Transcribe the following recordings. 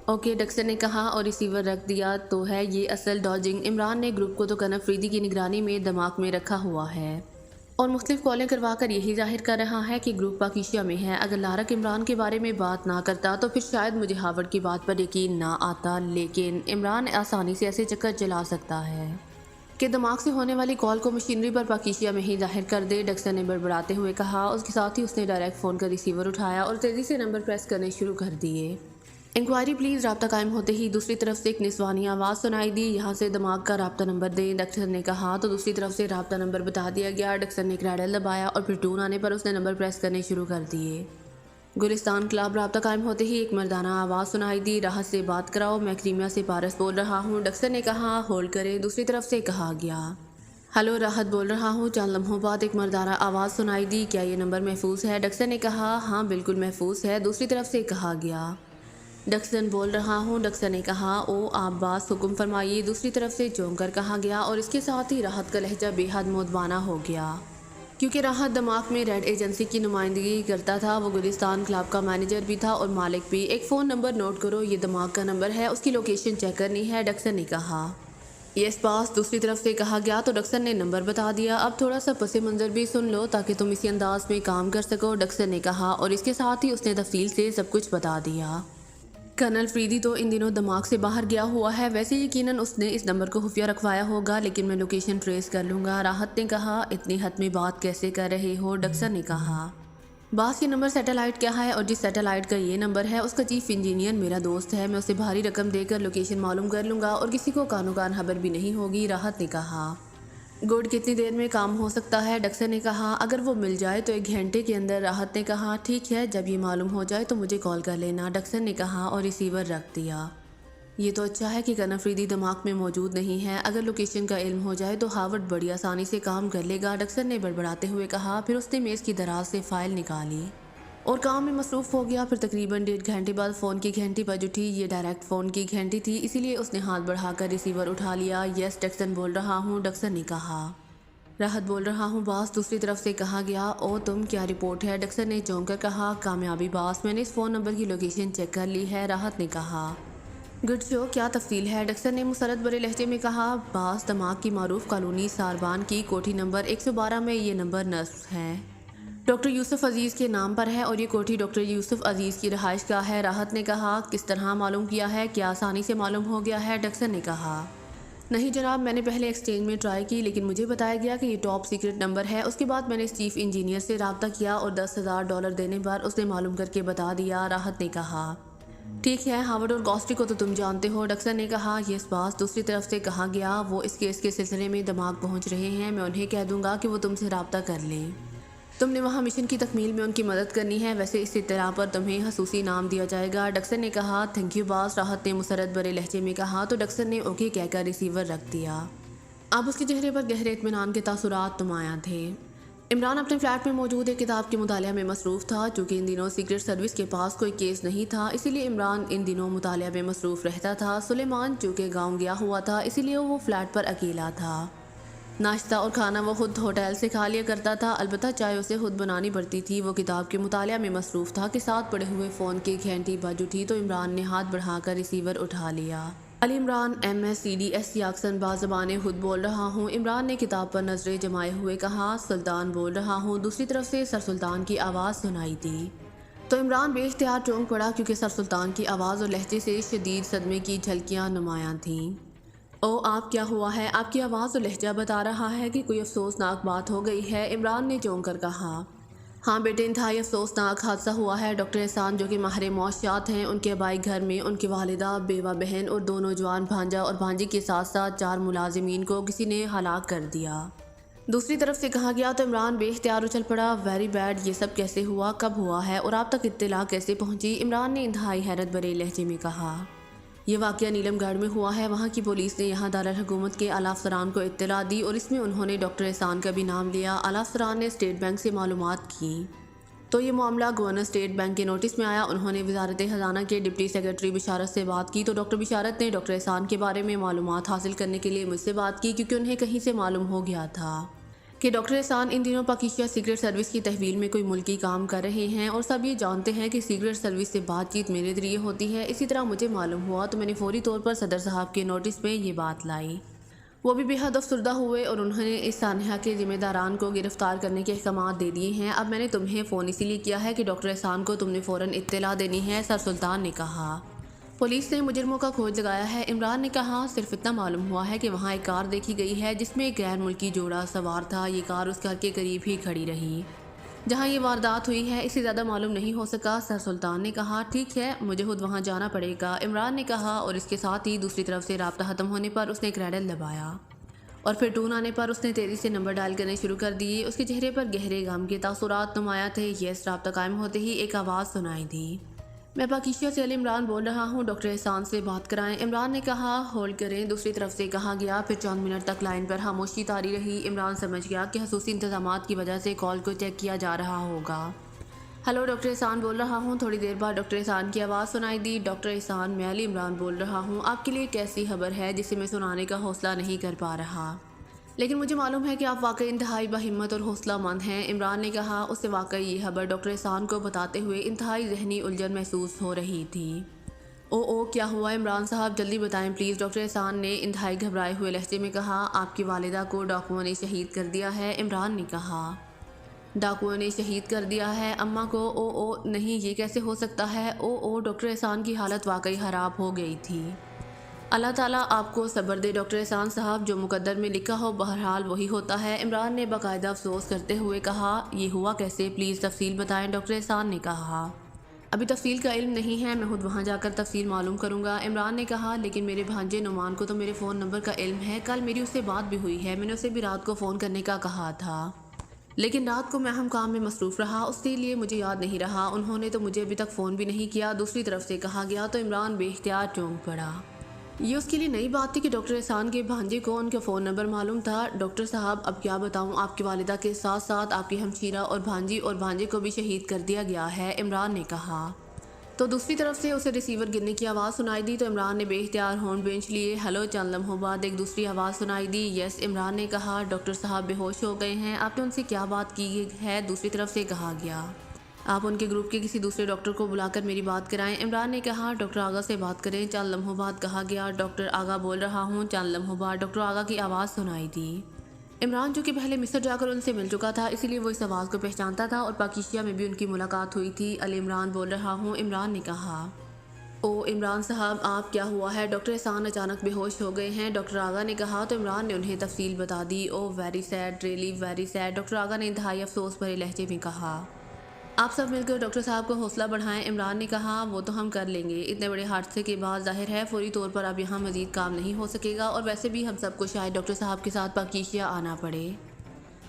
Okay, डक्सन ने कहा और रिसीवर रख दिया। तो है ये असल डॉजिंग। इमरान ने ग्रुप को तो कनर अफरीदी की निगरानी में दिमाग में रखा हुआ है और मुख्तलिफ कॉलें करवा कर यही जाहिर कर रहा है कि ग्रुप पाकिशिया में है। अगर लारक इमरान के बारे में बात ना करता तो फिर शायद मुझे हार्वर्ड की बात पर यकीन ना आता, लेकिन इमरान आसानी से ऐसे चक्कर चला सकता है कि दिमाग से होने वाली कॉल को मशीनरी पर पाकिशिया में ही जाहिर कर दे। डक्सन ने बड़बड़ाते हुए कहा। उसके साथ ही उसने डायरेक्ट फ़ोन का रिसीवर उठाया और तेज़ी से नंबर प्रेस करने शुरू कर दिए। Inquiry please. रब्ता कायम होते ही दूसरी तरफ से एक निस्वानी आवाज़ सुनाई दी। यहाँ से दिमाग का रब्ता नंबर दें, डक्सन ने कहा। तो दूसरी तरफ से रब्ता नंबर बता दिया गया। डक्सन ने क्रैडल दबाया और फिर टून आने पर उसने नंबर प्रेस करने शुरू कर दिए। गुलिस्तान क्लब। रब्ता कायम होते ही एक मर्दाना आवाज़ सुनाई दी। राहत से बात कराओ, मैं क्रीमिया से पारस बोल रहा हूँ। डक्सन ने कहा होल्ड करें। दूसरी तरफ से कहा गया हेलो, राहत बोल रहा हूँ। चंद लम्हों बाद एक मर्दाना आवाज़ सुनाई दी। क्या ये नंबर महफूज है? डक्सन ने कहा हाँ बिल्कुल महफूज है। दूसरी तरफ से कहा गया डक्सन बोल रहा हूँ। डक्सन ने कहा ओ आप बास, हुक्म फरमाइए। दूसरी तरफ से चौंक कर कहा गया और इसके साथ ही राहत का लहजा बेहद मोदबाना हो गया, क्योंकि राहत दिमाग में रेड एजेंसी की नुमाइंदगी करता था। वो गुलिस्तान क्लब का मैनेजर भी था और मालिक भी। एक फ़ोन नंबर नोट करो, ये दिमाग का नंबर है, उसकी लोकेशन चेक करनी है। डक्सन ने कहा यस बास। दूसरी तरफ से कहा गया तो डक्सन ने नंबर बता दिया। अब थोड़ा सा पस मंज़र भी सुन लो ताकि तुम इसी अंदाज में काम कर सको, डक्सन ने कहा और इसके साथ ही उसने तफसील से सब कुछ बता दिया। कर्नल फ्रीदी तो इन दिनों दिमाग से बाहर गया हुआ है। वैसे यकीनन उसने इस नंबर को खुफिया रखवाया होगा, लेकिन मैं लोकेशन ट्रेस कर लूँगा। राहत ने कहा इतनी हद में बात कैसे कर रहे हो? डक्सन ने कहा बास ये नंबर सैटेलाइट क्या है और जिस सैटेलाइट का ये नंबर है उसका चीफ इंजीनियर मेरा दोस्त है। मैं उसे भारी रकम देकर लोकेशन मालूम कर लूँगा और किसी को कानो कान खबर भी नहीं होगी। राहत ने कहा गुड, कितनी देर में काम हो सकता है? डक्सन ने कहा अगर वो मिल जाए तो 1 घंटे के अंदर। राहत ने कहा ठीक है, जब ये मालूम हो जाए तो मुझे कॉल कर लेना। डक्सन ने कहा और रिसीवर रख दिया। ये तो अच्छा है कि कर्नल फ्रीदी दिमाग में मौजूद नहीं है। अगर लोकेशन का इल्म हो जाए तो हार्वर्ड बड़ी आसानी से काम कर लेगा, डक्सन ने बड़बड़ाते हुए कहा। फिर उसने मेज़ की दराज से फाइल निकाली और काम में मसरूफ़ हो गया। फिर तकरीबन 1.5 घंटे बाद फ़ोन की घंटी बज उठी। ये डायरेक्ट फ़ोन की घंटी थी, इसीलिए उसने हाथ बढ़ाकर रिसीवर उठा लिया। यस डक्सन बोल रहा हूँ। डक्सन ने कहा राहत बोल रहा हूँ बास। दूसरी तरफ से कहा गया ओ तुम, क्या रिपोर्ट है? डक्सन ने चौंक कर कहा कामयाबी बास, मैंने इस फ़ोन नंबर की लोकेशन चेक कर ली है। राहत ने कहा गुड शो, क्या तफसील है? डक्सन ने मुसरत भरे लहजे में कहा बास, दमाग की मारूफ कॉलोनी सारबान की कोठी नंबर 112 में ये नंबर नस्ब है। डॉक्टर यूसुफ अजीज़ के नाम पर है और ये कोठी डॉक्टर यूसुफ अजीज़ की रहाइश गाह है। राहत ने कहा किस तरह मालूम किया है? क्या आसानी से मालूम हो गया है? डक्सन ने कहा नहीं जनाब, मैंने पहले एक्सचेंज में ट्राई की लेकिन मुझे बताया गया कि ये टॉप सीक्रेट नंबर है। उसके बाद मैंने चीफ इंजीनियर से रब्ता किया और $10,000 देने पर उसने मालूम करके बता दिया। राहत ने कहा ठीक है, हार्वर्ड और गॉस्ट्री को तो तुम जानते हो। डक्सन ने कहा यस बास। दूसरी तरफ से कहा गया वो इस केस के सिलसिले में दिमाग पहुंच रहे हैं, मैं उन्हें कह दूंगा कि वो तुमसे रब्ता कर लें। तुमने वहाँ मिशन की तकमील में उनकी मदद करनी है। वैसे इस इत्तला पर तुम्हें हसूसी नाम दिया जाएगा। डक्सन ने कहा थैंक यू बास। राहत ने मुसरत भरे लहजे में कहा तो डक्सन ने ओके कहकर रिसीवर रख दिया। अब उसके चेहरे पर गहरे इत्मीनान के तासुरात नुमायां थे। इमरान अपने फ्लैट में मौजूद एक किताब के मुतालिया में मसरूफ़ था। चूँकि इन दिनों सीक्रेट सर्विस के पास कोई केस नहीं था, इसीलिए इमरान इन दिनों मुतालिया में मसरूफ़ रहता था। सुलेमान चूँकि गाँव गया हुआ था, इसीलिए वो फ्लैट पर अकेला था। नाश्ता और खाना वो खुद होटल से खा लिया करता था, अलबत्ता चाय उसे खुद बनानी पड़ती थी। वो किताब के मुतालिया में मसरूफ़ था कि साथ पड़े हुए फ़ोन की घंटी बज उठी तो इमरान ने हाथ बढ़ाकर रिसीवर उठा लिया। अली इमरान MSCDS याक्सन बाज़बाने खुद बोल रहा हूँ। इमरान ने किताब पर नजरें जमाए हुए कहा सुल्तान बोल रहा हूँ। दूसरी तरफ से सर सुल्तान की आवाज़ सुनाई दी तो इमरान बेख्तियार चौंक पड़ा, क्योंकि सर सुल्तान की आवाज़ और लहजे से शदीद सदमे की झलकियाँ नुमायां थीं। ओ आप, क्या हुआ है? आपकी आवाज़ और लहजा बता रहा है कि कोई अफसोसनाक बात हो गई है। इमरान ने चौंक कर कहा हाँ बेटे, इंतहाई अफसोसनाक हादसा हुआ है। डॉक्टर एहसान जो कि माहिर मौशियात हैं, उनके आबाई घर में उनकी वालिदा, बेवा बहन और 2 नौजवान भांजा और भांजी के साथ साथ 4 मुलाजिमीन को किसी ने हलाक कर दिया। दूसरी तरफ से कहा गया तो इमरान बेख्तियार उछल पड़ा वेरी बैड, ये सब कैसे हुआ, कब हुआ है और आप तक इत्तला कैसे पहुंची? इमरान ने इंतहाई हैरत भरे लहजे में कहा यह वाक़या नीलमगढ़ में हुआ है। वहाँ की पुलिस ने यहाँ दारुल हुकूमत के आला अफसरान को इत्तला दी और इसमें उन्होंने डॉक्टर एहसान का भी नाम लिया। आला अफसरान ने स्टेट बैंक से मालूमात की तो ये मामला गवर्नर स्टेट बैंक के नोटिस में आया। उन्होंने वजारत ख़जाना के डिप्टी सेक्रेटरी बिशारत से बात की तो डॉक्टर बिशारत ने डॉक्टर एहसान के बारे में मालूमात हासिल करने के लिए मुझसे बात की, क्योंकि उन्हें कहीं से मालूम हो गया था कि डॉक्टर एहसान इन दिनों पाकिस्तान सीक्रेट सर्विस की तहवील में कोई मुल्की काम कर रहे हैं और सब ये जानते हैं कि सीक्रेट सर्विस से बातचीत मेरे जरिए होती है। इसी तरह मुझे मालूम हुआ तो मैंने फौरी तौर पर सदर साहब के नोटिस में ये बात लाई। वो भी बेहद अफसरदा हुए और उन्होंने इस सानहा के जिम्मेदारान को गिरफ्तार करने के अहकाम दे दिए हैं। अब मैंने तुम्हें फ़ोन इसीलिए किया है कि डॉक्टर एहसान को तुमने फ़ौरन इत्तला देनी है, सर सुल्तान ने कहा। पुलिस ने मुजरिमों का खोज लगाया है, इमरान ने कहा। सिर्फ इतना मालूम हुआ है कि वहाँ एक कार देखी गई है जिसमें एक गैर मुल्की जोड़ा सवार था। ये कार उस घर के करीब ही खड़ी रही जहाँ ये वारदात हुई है। इससे ज़्यादा मालूम नहीं हो सका, सर सुल्तान ने कहा। ठीक है, मुझे खुद वहाँ जाना पड़ेगा, इमरान ने कहा। और इसके साथ ही दूसरी तरफ से राब्ता ख़त्म होने पर उसने क्रैडल दबाया और फिर टून आने पर उसने तेज़ी से नंबर डायल करने शुरू कर दिए। उसके चेहरे पर गहरे गम के तासुरात नुमाया थे। यस, राब्ता कायम होते ही एक आवाज़ सुनाई दी। मैं पाकिस्तान से अली इमरान बोल रहा हूँ, डॉक्टर एहसान से बात कराएं, इमरान ने कहा। होल्ड करें, दूसरी तरफ से कहा गया। फिर चंद मिनट तक लाइन पर खामोशी तारी रही। इमरान समझ गया कि खसूसी इंतजामात की वजह से कॉल को चेक किया जा रहा होगा। हेलो, डॉक्टर एहसान बोल रहा हूँ। थोड़ी देर बाद डॉक्टर एहसान की आवाज़ सुनाई दी। डॉक्टर एहसान, मैं अली इमरान बोल रहा हूँ। आपके लिए एक ऐसी खबर है जिसे मैं सुनाने का हौसला नहीं कर पा रहा, लेकिन मुझे मालूम है कि आप वाकई इंतहाई बाहिम्मत और हौसलामंद हैं, इमरान ने कहा। उससे वाकई ये खबर डॉक्टर एहसान को बताते हुए इंतहाई जहनी उलझन महसूस हो रही थी। ओ क्या हुआ इमरान साहब, जल्दी बताएं प्लीज़, डॉक्टर एहसान ने इंतहाई घबराए हुए लहजे में कहा। आपकी वालिदा को डाकुओं ने शहीद कर दिया है, इमरान ने कहा। डाकुओं ने शहीद कर दिया है अम्मा को? ओ नहीं, ये कैसे हो सकता है? ओ डॉक्टर एहसान की हालत वाकई ख़राब हो गई थी। अल्लाह ताला आपको सब्र दे डॉक्टर एहसान साहब, जो मुकद्दर में लिखा हो बहरहाल वही होता है, इमरान ने बाकायदा अफसोस करते हुए कहा। ये हुआ कैसे, प्लीज़ तफसील बताएं, डॉक्टर एहसान ने कहा। अभी तफसील का इल्म नहीं है, मैं खुद वहाँ जाकर तफसील मालूम करूँगा, इमरान ने कहा। लेकिन मेरे भांजे नुमान को तो मेरे फ़ोन नंबर का इल्म है, कल मेरी उससे बात भी हुई है, मैंने उसे भी रात को फ़ोन करने का कहा था, लेकिन रात को मैं अहम काम में मसरूफ़ रहा, उसके लिए मुझे याद नहीं रहा। उन्होंने तो मुझे अभी तक फ़ोन भी नहीं किया, दूसरी तरफ से कहा गया। तो इमरान बेख्तियार चौंक पड़ा। ये उसके लिए नई बात थी कि डॉक्टर एहसान के भांजे को उनका फ़ोन नंबर मालूम था। डॉक्टर साहब, अब क्या बताऊं, आपकी वालिदा के साथ साथ आपकी हमशीरा और भांजी और भांजे को भी शहीद कर दिया गया है, इमरान ने कहा। तो दूसरी तरफ से उसे रिसीवर गिरने की आवाज़ सुनाई दी। तो इमरान ने बेख्तियार होंठ बेंच लिए। हेलो, चंद लम्हों बाद एक दूसरी आवाज़ सुनाई दी। यस, इमरान ने कहा। डॉक्टर साहब बेहोश हो गए हैं, आपने उनसे क्या बात की है? दूसरी तरफ से कहा गया। आप उनके ग्रुप के किसी दूसरे डॉक्टर को बुलाकर मेरी बात कराएं, इमरान ने कहा। डॉक्टर आगा से बात करें, चंद लम्हों बाद कहा गया। डॉक्टर आगा बोल रहा हूँ, चंद लम्हों बाद डॉक्टर आगा की आवाज़ सुनाई दी। इमरान, जो कि पहले मिस्र जाकर उनसे मिल चुका था, इसीलिए वो इस आवाज़ को पहचानता था और पाकिस्तान में भी उनकी मुलाकात हुई थी। अली इमरान बोल रहा हूँ, इमरान ने कहा। ओ इमरान साहब, आप क्या हुआ है? डॉक्टर एहसान अचानक बेहोश हो गए हैं, डॉक्टर आगा ने कहा। तो इमरान ने उन्हें तफसील बता दी। Oh very sad, really very sad, doctor Agha ने इंतहाई अफसोस भरे लहजे में कहा। आप सब मिलकर डॉक्टर साहब को हौसला बढ़ाएं, इमरान ने कहा। वो तो हम कर लेंगे, इतने बड़े हादसे के बाद जाहिर है फौरी तौर पर अब यहाँ मजीद काम नहीं हो सकेगा, और वैसे भी हम सबको शायद डॉक्टर साहब के साथ पाकिस्तान आना पड़े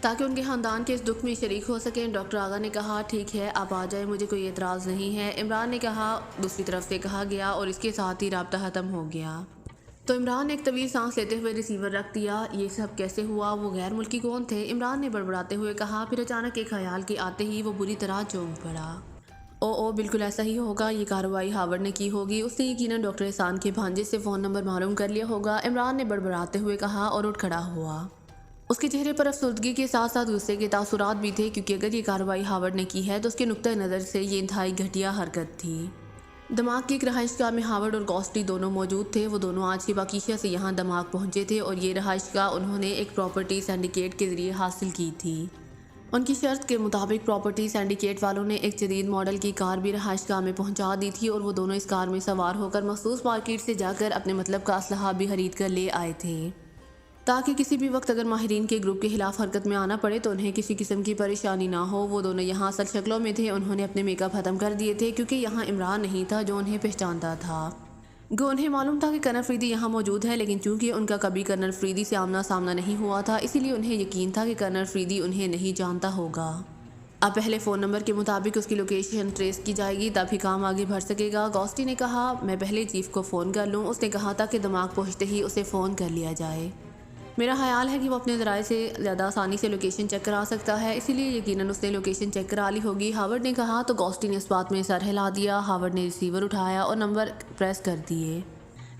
ताकि उनके ख़ानदान के इस दुख में शरीक हो सकें, डॉक्टर आगा ने कहा। ठीक है, आप आ जाए, मुझे कोई एतराज़ नहीं है, इमरान ने कहा। दूसरी तरफ से कहा गया और इसके साथ ही राब्ता ख़त्म हो गया। तो इमरान ने एक तवील सांस लेते हुए रिसीवर रख दिया। ये सब कैसे हुआ? वो गैर मुल्की कौन थे? इमरान ने बड़बड़ाते हुए कहा। फिर अचानक एक ख्याल के आते ही वो बुरी तरह चौंक पड़ा। ओ बिल्कुल ऐसा ही होगा, ये कार्रवाई हावर्ड ने की होगी, उसने यकीनन डॉक्टर एहसान के भांजे से फ़ोन नंबर मालूम कर लिया होगा, इमरान ने बड़बड़ाते हुए कहा और उठ खड़ा हुआ। उसके चेहरे पर अफसरदगी के साथ साथ गुस्से के तासुरात भी थे, क्योंकि अगर ये कार्रवाई हावर्ड ने की है तो उसके नुक्ता नज़र से ये इंतहाई घटिया हरकत थी। दमाग की एक रहायशगाह में हावर्ड और गॉस्टी दोनों मौजूद थे। वो दोनों आज ही पाकिस्तान से यहाँ दमाग पहुँचे थे और ये रहायशगाह उन्होंने एक प्रॉपर्टी सिंडिकेट के ज़रिए हासिल की थी। उनकी शर्त के मुताबिक प्रॉपर्टी सिंडिकेट वालों ने एक जदीद मॉडल की कार भी रहायशगाह में पहुँचा दी थी और वो दोनों इस कार में सवार होकर मखसूस मार्केट से जाकर अपने मतलब का असलहा भी खरीद कर ले आए थे, ताकि किसी भी वक्त अगर माहिरीन के ग्रुप के खिलाफ हरकत में आना पड़े तो उन्हें किसी किस्म की परेशानी ना हो। वो दोनों यहाँ असल शक्लों में थे, उन्होंने अपने मेकअप ख़त्म कर दिए थे, क्योंकि यहाँ इमरान नहीं था जो उन्हें पहचानता था। गो उन्हें मालूम था कि कर्नल फरीदी यहाँ मौजूद है, लेकिन चूंकि उनका कभी कर्नल फरीदी से आमना सामना नहीं हुआ था, इसीलिए उन्हें यकीन था कि कर्नल फरीदी उन्हें नहीं जानता होगा। अब पहले फ़ोन नंबर के मुताबिक उसकी लोकेशन ट्रेस की जाएगी, तभी काम आगे बढ़ सकेगा। गॉस्टी ने कहा, मैं पहले चीफ को फ़ोन कर लूँ। उसने कहा था कि दिमाग पहुँचते ही उसे फ़ोन कर लिया जाए। मेरा ख्याल है कि वो अपने ज़राए से ज़्यादा आसानी से लोकेशन चेक करा सकता है, इसीलिए यकीनन उसने लोकेशन चेक करा ली होगी, हावर्ड ने कहा। तो गॉस्टी ने इस बात में सर हिला दिया। हावर्ड ने रिसीवर उठाया और नंबर प्रेस कर दिए।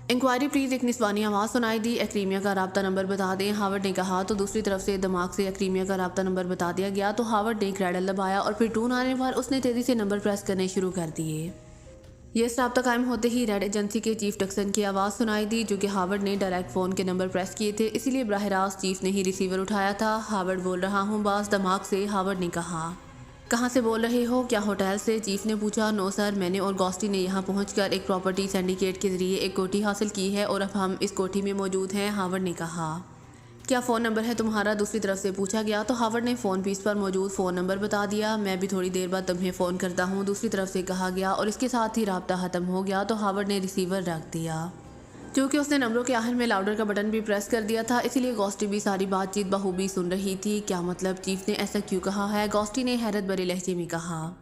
इंक्वायरी प्लीज, एक निस्वानी आवाज़ सुनाई दी। एक्रीमिया का राब्ता नंबर बता दें, हावर्ड ने कहा। तो दूसरी तरफ से दिमाग से एक्रीमिया का राब्ता नंबर बता दिया गया। तो हावर्ड ने क्रैडल दबाया और फिर टून आने पर उसने तेज़ी से नंबर प्रेस करने शुरू कर दिए। ये राब्ता कायम होते ही रेड एजेंसी के चीफ डक्सन की आवाज़ सुनाई दी, जो कि हावर्ड ने डायरेक्ट फ़ोन के नंबर प्रेस किए थे, इसीलिए बराह रास्त चीफ ने ही रिसीवर उठाया था। हावर्ड बोल रहा हूँ बास, दिमाग से, हावर्ड ने कहा। कहाँ से बोल रहे हो, क्या होटल से? चीफ ने पूछा। नो सर, मैंने और गॉस्टी ने यहाँ पहुंचकर एक प्रॉपर्टी सिंडिकेट के जरिए एक कोठी हासिल की है और अब हम इस कोठी में मौजूद हैं, हावर्ड ने कहा। क्या फ़ोन नंबर है तुम्हारा? दूसरी तरफ से पूछा गया। तो हावर्ड ने फ़ोन पीस पर मौजूद फ़ोन नंबर बता दिया। मैं भी थोड़ी देर बाद तुम्हें फ़ोन करता हूँ, दूसरी तरफ से कहा गया और इसके साथ ही राब्ता ख़त्म हो गया। तो हावर्ड ने रिसीवर रख दिया। क्योंकि उसने नंबरों के आखिर में लाउडर का बटन भी प्रेस कर दिया था, इसीलिए गॉस्टी भी सारी बातचीत बखूबी सुन रही थी। क्या मतलब, चीफ ने ऐसा क्यों कहा है? गॉस्टी ने हैरत भरे लहजे में कहा।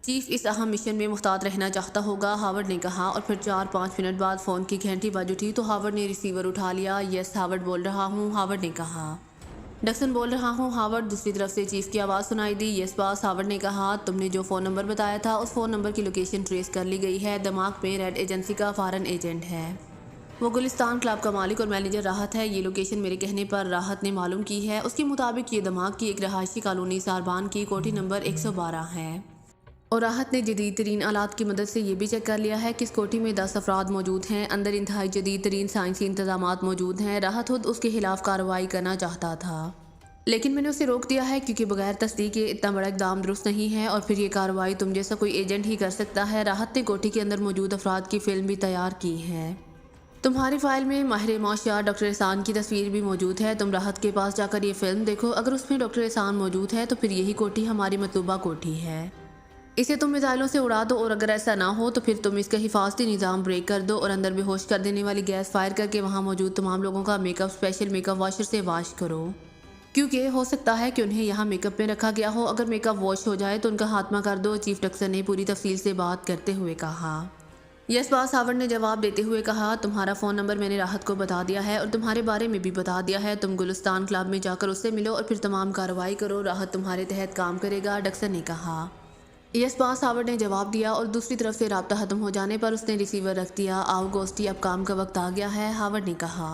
चीफ इस अहम मिशन में मुख्तात रहना चाहता होगा, हावर्ड ने कहा। और फिर 4-5 मिनट बाद फ़ोन की घंटी बज उठी तो हावर्ड ने रिसीवर उठा लिया। यस हावर्ड बोल रहा हूँ, हावर्ड ने कहा। डक्सन बोल रहा हूँ, हावर्ड। दूसरी तरफ से चीफ की आवाज़ सुनाई दी। यस बास, हावर्ड ने कहा। तुमने जो फ़ोन नंबर बताया था उस फ़ोन नंबर की लोकेशन ट्रेस कर ली गई है। दिमाग में रेड एजेंसी का फॉरेन एजेंट है, वो गुलिस्तान क्लब का मालिक और मैनेजर राहत है। ये लोकेशन मेरे कहने पर राहत ने मालूम की है। उसके मुताबिक ये दिमाग की एक रहायशी कॉलोनी सारबान की कोठी नंबर 112 है और राहत ने जदीद तरीन आलात की मदद से ये भी चेक कर लिया है कि इस कोठी में 10 अफराद मौजूद हैं। अंदर इंतहाई जदीद तरीन साइंसी इंतजामात मौजूद हैं। राहत खुद उसके खिलाफ कार्रवाई करना चाहता था, लेकिन मैंने उसे रोक दिया है क्योंकि बगैर तस्दीक के इतना बड़ा इक़दाम दुरुस्त नहीं है और फिर ये कार्रवाई तुम जैसा कोई एजेंट ही कर सकता है। राहत ने कोठी के अंदर मौजूद अफराद की फ़िल्म भी तैयार की है। तुम्हारी फाइल में माहिर मौशिया डॉक्टर एहसान की तस्वीर भी मौजूद है। तुम राहत के पास जाकर ये फिल्म देखो, अगर उसमें डॉक्टर एहसान मौजूद है तो फिर यही कोठी हमारी मतलूबा कोठी है। इसे तुम मिसाइलों से उड़ा दो और अगर ऐसा ना हो तो फिर तुम इसका हिफाजती निज़ाम ब्रेक कर दो और अंदर बेहोश कर देने वाली गैस फायर करके वहाँ मौजूद तमाम लोगों का मेकअप स्पेशल मेकअप वॉशर से वॉश करो, क्योंकि हो सकता है कि उन्हें यहाँ मेकअप में रखा गया हो। अगर मेकअप वॉश हो जाए तो उनका खात्मा कर दो, चीफ डक्सन ने पूरी तफसील से बात करते हुए कहा। यस बास, हावर्ड ने जवाब देते हुए कहा। तुम्हारा फ़ोन नंबर मैंने राहत को बता दिया है और तुम्हारे बारे में भी बता दिया है। तुम गुलिस्तान क्लब में जाकर उससे मिलो और फिर तमाम कार्रवाई करो। राहत तुम्हारे तहत काम करेगा, डक्सन ने कहा। यस बास, हावर्ड ने जवाब दिया और दूसरी तरफ से राब्ता ख़त्म हो जाने पर उसने रिसीवर रख दिया। आओ गोस्टी, अब काम का वक्त आ गया है, हावर्ड ने कहा।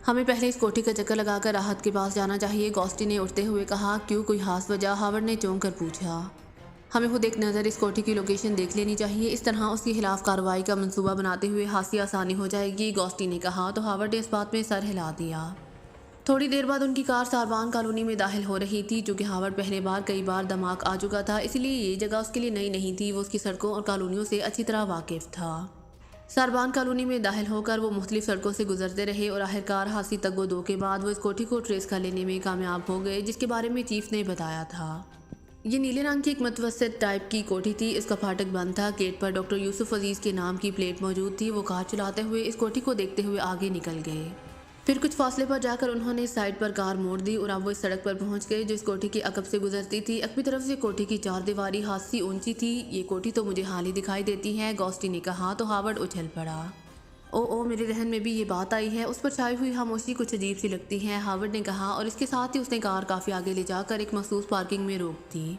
हमें पहले इस कोठी का चक्कर लगाकर राहत के पास जाना चाहिए, गोस्टी ने उठते हुए कहा। क्यों, कोई खास वजह? हावर्ड ने चौंक कर पूछा। हमें खुद एक नज़र इस कोठी की लोकेशन देख लेनी चाहिए, इस तरह उसके खिलाफ कार्रवाई का मंसूबा बनाते हुए हासिल आसानी हो जाएगी, गोस्टी ने कहा। तो हावर्ड ने इस बात में सर हिला दिया। थोड़ी देर बाद उनकी कार सारबान कॉलोनी में दाखिल हो रही थी। चूँकि हावर्ड पहले बार कई बार दमाग आ चुका था, इसलिए ये जगह उसके लिए नई नहीं थी। वो उसकी सड़कों और कॉलोनियों से अच्छी तरह वाकिफ था। सारबान कॉलोनी में दाखिल होकर वो मुख्तलिफ सड़कों से गुजरते रहे और आखिरकार हासिल तगो दो के बाद वो इस कोठी को ट्रेस कर लेने में कामयाब हो गए, जिसके बारे में चीफ ने बताया था। ये नीले रंग की एक मतवसत टाइप की कोठी थी। इसका फाटक बंद था। गेट पर डॉक्टर यूसुफ अजीज़ के नाम की प्लेट मौजूद थी। वो कार चलाते हुए इस कोठी को देखते हुए आगे निकल गए। फिर कुछ फासले पर जाकर उन्होंने साइड पर कार मोड़ दी और अब वो इस सड़क पर पहुंच गए जो इस कोठी के अकब से गुजरती थी। अकबी तरफ से कोठी की 4 दीवारी खासी ऊंची थी। ये कोठी तो मुझे हाल ही दिखाई देती है, गोस्टी ने कहा। तो हावर्ड उछल पड़ा। ओ मेरे जहन में भी ये बात आई है। उस पर छाई हुई खामोशी कुछ अजीब सी लगती है, हावर्ड ने कहा और इसके साथ ही उसने कार काफ़ी आगे ले जाकर एक मखसूस पार्किंग में रोक दी।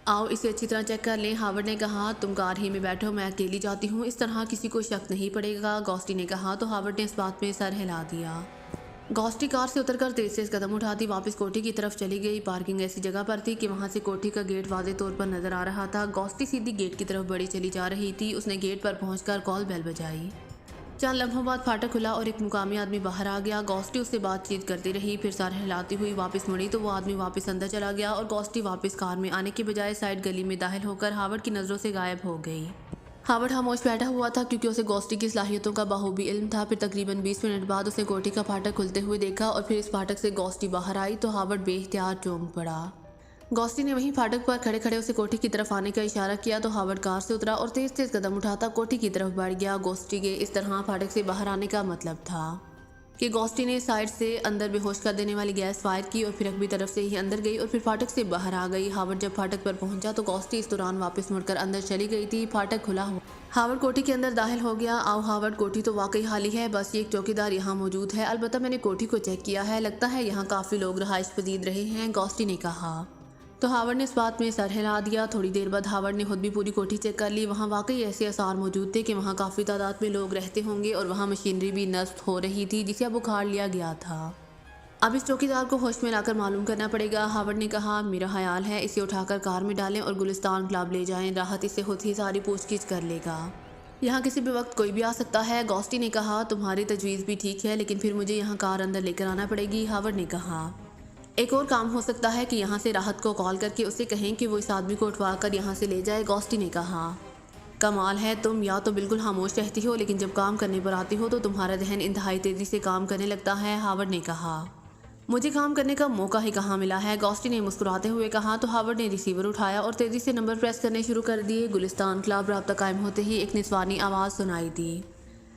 आओ इसे अच्छी तरह चेक कर लें, हावर्ड ने कहा। तुम कार ही में बैठो, मैं अकेली जाती हूँ, इस तरह किसी को शक नहीं पड़ेगा, गोस्टी ने कहा। तो हावर्ड ने इस बात में सर हिला दिया। गोस्टी कार से उतरकर तेज से कदम उठाती वापस कोठी की तरफ चली गई। पार्किंग ऐसी जगह पर थी कि वहां से कोठी का गेट वाज़े तौर पर नजर आ रहा था। गोस्टी सीधी गेट की तरफ बढ़ी चली जा रही थी। उसने गेट पर पहुंचकर कॉल बेल बजाई। चंद लम्हों बाद फाटक खुला और एक मुकामी आदमी बाहर आ गया। गोस्टी उससे बातचीत करती रही, फिर सर हिलाती हुई वापस मुड़ी तो वो आदमी वापस अंदर चला गया और गोस्टी वापस कार में आने के बजाय साइड गली में दाखिल होकर हावर्ड की नज़रों से गायब हो गई। हावर्ड खामोश बैठा हुआ था क्योंकि उसे गोस्टी की सलाहियतों का बखूबी इल्म था। फिर तकरीबन 20 मिनट बाद उसे कोठी का फाटक खुलते हुए देखा और फिर इस फाटक से गोस्टी बाहर आई तो हावर्ड बेइख्तियार चौंक पड़ा। गोस्टी ने वहीं फाटक पर खड़े खड़े उसे कोठी की तरफ आने का इशारा किया तो हावर्ड कार से उतरा और तेज तेज कदम उठाता कोठी की तरफ बढ़ गया। गोस्टी के इस तरह फाटक से बाहर आने का मतलब था कि गोस्टी ने साइड से अंदर बेहोश कर देने वाली गैस फायर की और फिर अकबी तरफ से ही अंदर गई और फिर फाटक से बाहर आ गई। हावर्ड जब फाटक पर पहुंचा तो गोस्टी इस दौरान वापस मुड़कर अंदर चली गई थी। फाटक खुला हुआ। हावर्ड कोठी के अंदर दाखिल हो गया। आओ हावर्ड, कोठी तो वाकई खाली है, बस ये एक चौकीदार यहाँ मौजूद है। अलबत्ता मैंने कोठी को चेक किया है, लगता है यहाँ काफ़ी लोग रहाइश पजीद रहे हैं, गोस्टी ने कहा। तो हावर्ड ने इस बात में सर हिला दिया। थोड़ी देर बाद हावर्ड ने खुद भी पूरी कोठी चेक कर ली। वहाँ वाकई ऐसे आसार मौजूद थे कि वहाँ काफ़ी तादाद में लोग रहते होंगे और वहाँ मशीनरी भी नष्ट हो रही थी जिसे अब उखाड़ लिया गया था। अब इस चौकीदार को होश में लाकर मालूम करना पड़ेगा। हावर्ड ने कहा, मेरा ख्याल है इसे उठाकर कार में डालें और गुलिस्तान क्लब ले जाएं। राहत इससे खुद ही सारी पूछगिछ कर लेगा। यहाँ किसी भी वक्त कोई भी आ सकता है। गॉस्टी ने कहा, तुम्हारी तजवीज़ भी ठीक है, लेकिन फिर मुझे यहाँ कार अंदर लेकर आना पड़ेगी। हावर्ड ने कहा, एक और काम हो सकता है कि यहाँ से राहत को कॉल करके उससे कहें कि वो इस आदमी को उठवा कर यहाँ से ले जाए। गॉस्टी ने कहा, कमाल है, तुम या तो बिल्कुल खामोश रहती हो, लेकिन जब काम करने पर आती हो तो तुम्हारा जहन इंतहाई तेज़ी से काम करने लगता है। हावर्ड ने कहा, मुझे काम करने का मौका ही कहाँ मिला है। गॉस्टी ने मुस्कुराते हुए कहा। तो हावर्ड ने रिसीवर उठाया और तेज़ी से नंबर प्रेस करने शुरू कर दिए। गुलिस्तान क्लब राब्ता कायम होते ही एक निस्वानी आवाज़ सुनाई दी।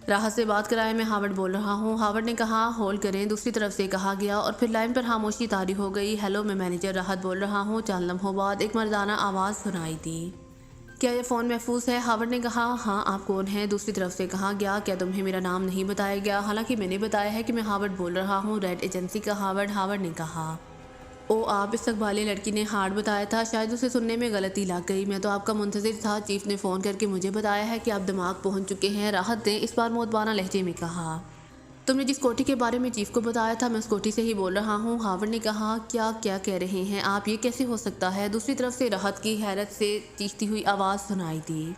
राहत से बात कराए, मैं हावर्ड बोल रहा हूँ। हावर्ड ने कहा, होल्ड करें। दूसरी तरफ से कहा गया और फिर लाइन पर खामोशी तारी हो गई। हेलो, मैं मैनेजर राहत बोल रहा हूँ। चंद लम्हों बाद एक मर्दाना आवाज़ सुनाई दी। क्या ये फ़ोन महफूज है? हावर्ड ने कहा, हाँ, आप कौन हैं? दूसरी तरफ से कहा गया, क्या तुम्हें मेरा नाम नहीं बताया गया? हालांकि मैंने बताया है कि मैं हावर्ड बोल रहा हूँ, रेड एजेंसी का हावर्ड। हावर्ड ने कहा, ओ आप? इस्तकबाली लड़की ने हार्ड बताया था। शायद उसे सुनने में गलती लग गई। मैं तो आपका मुंतज़िर था। चीफ ने फ़ोन करके मुझे बताया है कि आप दिमाग पहुंच चुके हैं। राहत ने इस बार मोतबाना लहजे में कहा, तुमने जिस कोठी के बारे में चीफ को बताया था, मैं उस कोठी से ही बोल रहा हूँ। हावर्ड ने कहा, क्या क्या कह रहे हैं आप? ये कैसे हो सकता है? दूसरी तरफ से राहत की हैरत से चीखती हुई आवाज़ सुनाई दी।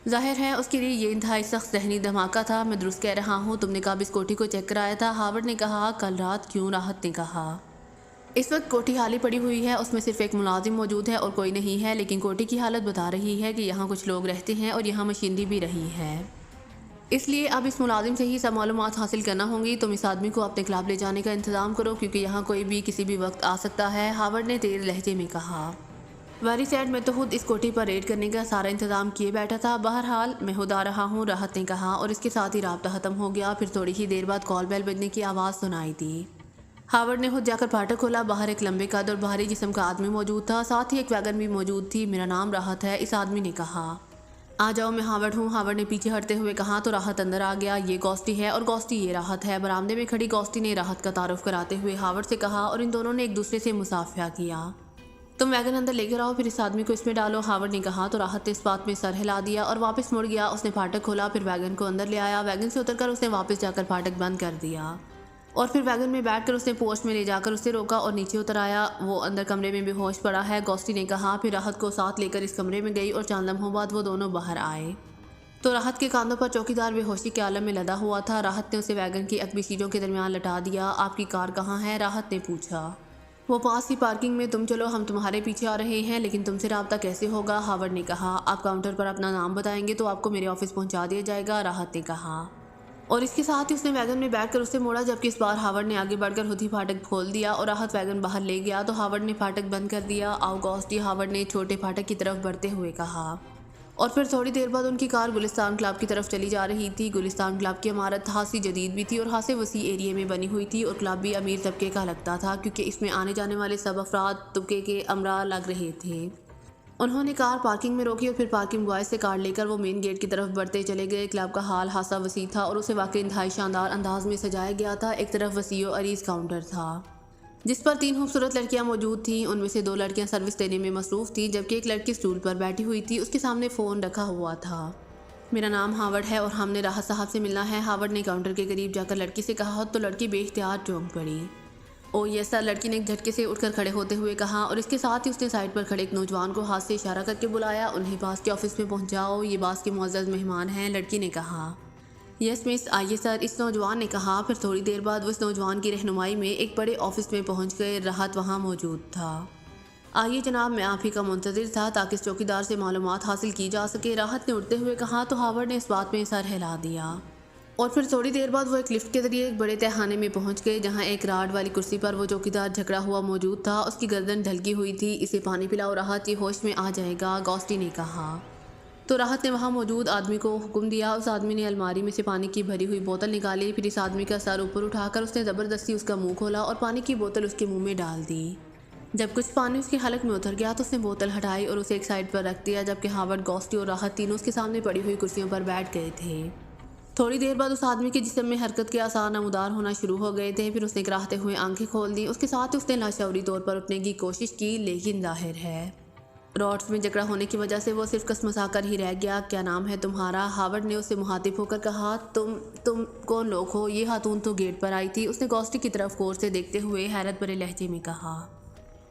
जाहिर है उसके लिए ये इंतहाई सख्त ज़हनी धमाका था। मैं दुरुस्त कह रहा हूँ। तुमने कब इस कोठी को चेक कराया था? हावर्ड ने कहा, कल रात। क्यों? राहत ने कहा, इस वक्त कोठी खाली पड़ी हुई है। उसमें सिर्फ एक मुलाजिम मौजूद है और कोई नहीं है, लेकिन कोठी की हालत बता रही है कि यहाँ कुछ लोग रहते हैं और यहाँ मशीनरी भी रही है। इसलिए अब इस मुलाजिम से ही सब मालूमात हासिल करना होंगी। तुम इस आदमी को अपने क्लब ले जाने का इंतज़ाम करो, क्योंकि यहाँ कोई भी किसी भी वक्त आ सकता है। हावर्ड ने तेज़ लहजे में कहा। वेरी सैड, मैं तो खुद इस कोठी पर रेड करने का सारा इंतज़ाम किए बैठा था। बहरहाल मैं खुद आ रहा हूँ, राहत ने कहा और इसके साथ ही राब्ता ख़त्म हो गया। फिर थोड़ी ही देर बाद कॉल बेल बजने की आवाज़ सुनाई दी। हावर्ड ने खुद जाकर फाटक खोला। बाहर एक लंबे कद और भारी जिस्म का आदमी मौजूद था। साथ ही एक वैगन भी मौजूद थी। मेरा नाम राहत है, इस आदमी ने कहा। आ जाओ, मैं हावर्ड हूँ। हावर्ड ने पीछे हटते हुए कहा। तो राहत अंदर आ गया। ये गॉस्टी है और गॉस्टी ये राहत है। बरामदे में खड़ी गॉस्टी ने राहत का तारुफ कराते हुए हावर्ड से कहा और इन दोनों ने एक दूसरे से मुसाफिया किया। तुम वैगन अंदर लेकर आओ, फिर इस आदमी को इसमें डालो, हावर्ड ने कहा। तो राहत ने इस बात में सर हिला दिया और वापस मुड़ गया। उसने फाटक खोला, फिर वैगन को अंदर ले आया। वैगन से उतरकर उसने वापस जाकर फाटक बंद कर दिया और फिर वैगन में बैठकर उसने पोस्ट में ले जाकर उसे रोका और नीचे उतर आया। वो अंदर कमरे में बेहोश पड़ा है, गॉस्टी ने कहा। फिर राहत को साथ लेकर इस कमरे में गई और चंद लम्हों बाद वो दोनों बाहर आए। तो राहत के कांधों पर चौकीदार बेहोशी के आलम में लदा हुआ था। राहत ने उसे वैगन की अकबी सीटों के दरमियान लटा दिया। आपकी कार कहाँ है? राहत ने पूछा। वो पास ही पार्किंग में। तुम चलो, हम तुम्हारे पीछे आ रहे हैं, लेकिन तुमसे रब्ता कैसे होगा? हावर्ड ने कहा। आप काउंटर पर अपना नाम बताएंगे तो आपको मेरे ऑफिस पहुंचा दिया जाएगा, राहत ने कहा। और इसके साथ ही उसने वैगन में बैठकर उससे मोड़ा, जबकि इस बार हावर्ड ने आगे बढ़कर खुद ही फाटक खोल दिया और राहत वैगन बाहर ले गया। तो हावर्ड ने फाटक बंद कर दिया। आओ गॉस्टी, हावर्ड ने छोटे फाटक की तरफ बढ़ते हुए कहा। और फिर थोड़ी देर बाद उनकी कार गुलिस्तान क्लब की तरफ चली जा रही थी। गुलिस्तान क्लब की इमारत खासी जदीद भी थी और खासे वसी एरिया में बनी हुई थी और क्लब भी अमीर तबके का लगता था, क्योंकि इसमें आने जाने वाले सब अफराद तबके के अमरा लग रहे थे। उन्होंने कार पार्किंग में रोकी और फिर पार्किंग बॉय से कार लेकर वो मेन गेट की तरफ बढ़ते चले गए। क्लब का हाल खासा वसी था और उसे वाकई इंतहाई शानदार अंदाज में सजाया गया था। एक तरफ वसी और अरीज काउंटर था जिस पर 3 खूबसूरत लड़कियां मौजूद थीं। उनमें से 2 लड़कियां सर्विस देने में मसरूफ़ थीं, जबकि एक लड़की स्टूल पर बैठी हुई थी। उसके सामने फ़ोन रखा हुआ था। मेरा नाम हावर्ड है और हमने राहत साहब से मिलना है, हावर्ड ने काउंटर के करीब जाकर लड़की से कहा। तो लड़की बेख्तियार चौंक पड़ी। ओ ये सर, लड़की ने एक झटके से उठकर खड़े होते हुए कहा और इसके साथ ही उसने साइड पर खड़े एक नौजवान को हाथ से इशारा करके बुलाया। उन्हें बास के ऑफिस में पहुंचाओ, ये बास के मुअज़्ज़ज़ मेहमान हैं, लड़की ने कहा। यस मिस, आइए सर, इस नौजवान ने कहा। फिर थोड़ी देर बाद वो इस नौजवान की रहनुमाई में एक बड़े ऑफिस में पहुंच गए। राहत वहां मौजूद था। आइए जनाब, मैं आप ही का मुंतज़िर था ताकि इस चौकीदार से मालूमात हासिल की जा सके, राहत ने उठते हुए कहा। तो हावर्ड ने इस बात में सर हिला दिया और फिर थोड़ी देर बाद वो एक लिफ्ट के जरिए एक बड़े तहखाने में पहुंच गए, जहां एक राड वाली कुर्सी पर वो चौकीदार झकड़ा हुआ मौजूद था। उसकी गर्दन ढलकी हुई थी। इसे पानी पिलाओ राहत, ये होश में आ जाएगा, गॉस्टी ने कहा। तो राहत ने वहां मौजूद आदमी को हुक्म दिया। उस आदमी ने अलमारी में से पानी की भरी हुई बोतल निकाली। फिर इस आदमी का सर ऊपर उठाकर उसने ज़बरदस्ती उसका मुंह खोला और पानी की बोतल उसके मुंह में डाल दी। जब कुछ पानी उसके हलक में उतर गया तो उसने बोतल हटाई और उसे एक साइड पर रख दिया, जबकि हावर्ड, गॉस्टी और राहत तीनों उसके सामने पड़ी हुई कुर्सियों पर बैठ गए थे। थोड़ी देर बाद उस आदमी के जिस्म में हरकत के आसार नमूदार होना शुरू हो गए थे। फिर उसने कराहते हुए आंखें खोल दी। उसके साथ ही उसने लाशौरी तौर पर उठने की कोशिश की, लेकिन जाहिर है रॉड्स में जकड़ा होने की वजह से वो सिर्फ कसमसा कर ही रह गया। क्या नाम है तुम्हारा? हावर्ड ने उससे मुहातिब होकर कहा। तुम कौन लोग हो? ये खातून तो गेट पर आई थी, उसने गॉस्टी की तरफ गौर से देखते हुए हैरत भरे लहजे में कहा।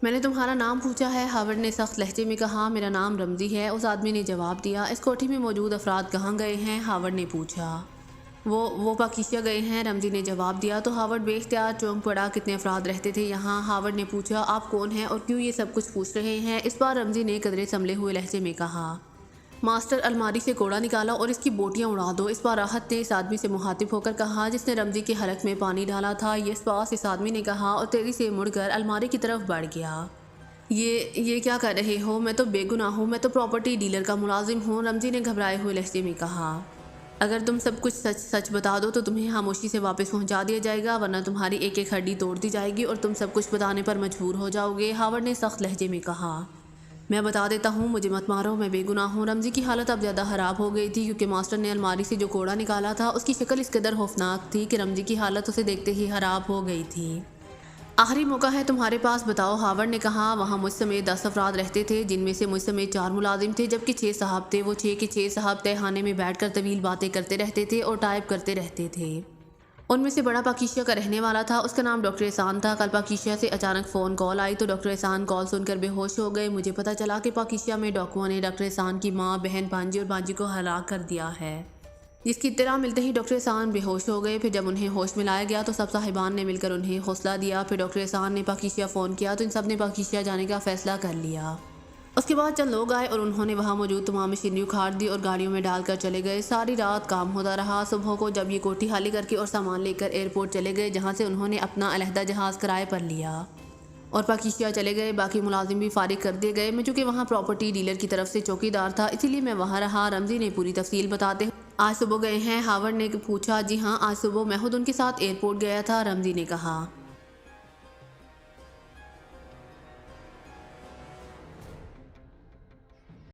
मैंने तुम्हारा नाम पूछा है, हावर्ड ने सख्त लहजे में कहा। मेरा नाम रमज़ी है, उस आदमी ने जवाब दिया। इस कोठी में मौजूद अफराद कहाँ गए हैं? हावर्ड ने पूछा। वो पाकिस्तान गए हैं, रमज़ी ने जवाब दिया। तो हावर्ड बेख्तियार चौंक पड़ा। कितने अफराद रहते थे यहाँ? हावर्ड ने पूछा। आप कौन हैं और क्यों ये सब कुछ पूछ रहे हैं? इस बार रमज़ी ने कदरे संभले हुए लहजे में कहा। मास्टर, अलमारी से कोड़ा निकाला और इसकी बोटियाँ उड़ा दो। इस बार राहत ने इस आदमी से मुखातिब होकर कहा जिसने रमज़ी के हलक में पानी डाला था। इस पास इस आदमी ने कहा और तेजी से मुड़कर अलमारी की तरफ बढ़ गया। ये क्या कर रहे हो? मैं तो बेगुनाह हूँ, मैं तो प्रॉपर्टी डीलर का मुलाजिम हूँ, रमज़ी ने घबराए हुए लहजे में कहा। अगर तुम सब कुछ सच बता दो तो तुम्हें खामोशी से वापस पहुंचा दिया जाएगा, वरना तुम्हारी एक एक हड्डी तोड़ दी जाएगी और तुम सब कुछ बताने पर मजबूर हो जाओगे, हावर्ड ने सख्त लहजे में कहा। मैं बता देता हूँ, मुझे मत मारो, मैं बेगुनाह हूँ। रमज़ी की हालत अब ज़्यादा ख़राब हो गई थी क्योंकि मास्टर ने अलमारी से जो कोड़ा निकाला था उसकी शक्ल इस कदर खौफनाक थी कि रमज़ी की हालत उसे देखते ही ख़राब हो गई थी। आखिरी मौका है तुम्हारे पास, बताओ, हावर्ड ने कहा। वहाँ मुझ समेत 10 अफराद रहते थे, जिनमें से मुझ समेत 4 मुलाजिम थे, जबकि 6 साहब थे। वो 6 के 6 साहब तहखाने में बैठकर तवील बातें करते रहते थे और टाइप करते रहते थे। उनमें से बड़ा पाकिस्तान का रहने वाला था, उसका नाम डॉक्टर एहसान था। कल पाकिस्तान से अचानक फ़ोन कॉल आई तो डॉक्टर एहसान कॉल सुनकर बेहोश हो गए। मुझे पता चला कि पाकिस्तान में डाकुओं ने डॉक्टर एहसान की माँ, बहन, भांजी और भांजी को हलाक कर दिया है। जिसकी इत्तला मिलते ही डॉक्टर एहसान बेहोश हो गए। फिर जब उन्हें होश में लाया गया तो सब साहिबान ने मिलकर उन्हें हौसला दिया। फिर डॉक्टर एहसान ने पाकिस्तान फ़ोन किया तो इन सब ने पाकिस्तान जाने का फ़ैसला कर लिया। उसके बाद चंद लोग आए और उन्होंने वहाँ मौजूद तमाम मशीनरी उखाड़ दी और गाड़ियों में डालकर चले गए। सारी रात काम होता रहा। सुबह को जब ये कोठी खाली करके और सामान लेकर एयरपोर्ट चले गए, जहाँ से उन्होंने अपना अलहदा जहाज़ किराए पर लिया और पाकिस्तान चले गए। बाकी मुलाजिम भी फारिग कर दिए गए। मैं चूँकि वहाँ प्रॉपर्टी डीलर की तरफ से चौकीदार था, इसीलिए मैं वहाँ रहा। रमज़ी ने पूरी तफसील बताते हुए। आज सुबह गए हैं? हावर्ड ने पूछा। जी हाँ, आज सुबह मैं खुद उनके साथ एयरपोर्ट गया था, रमज़ी ने कहा।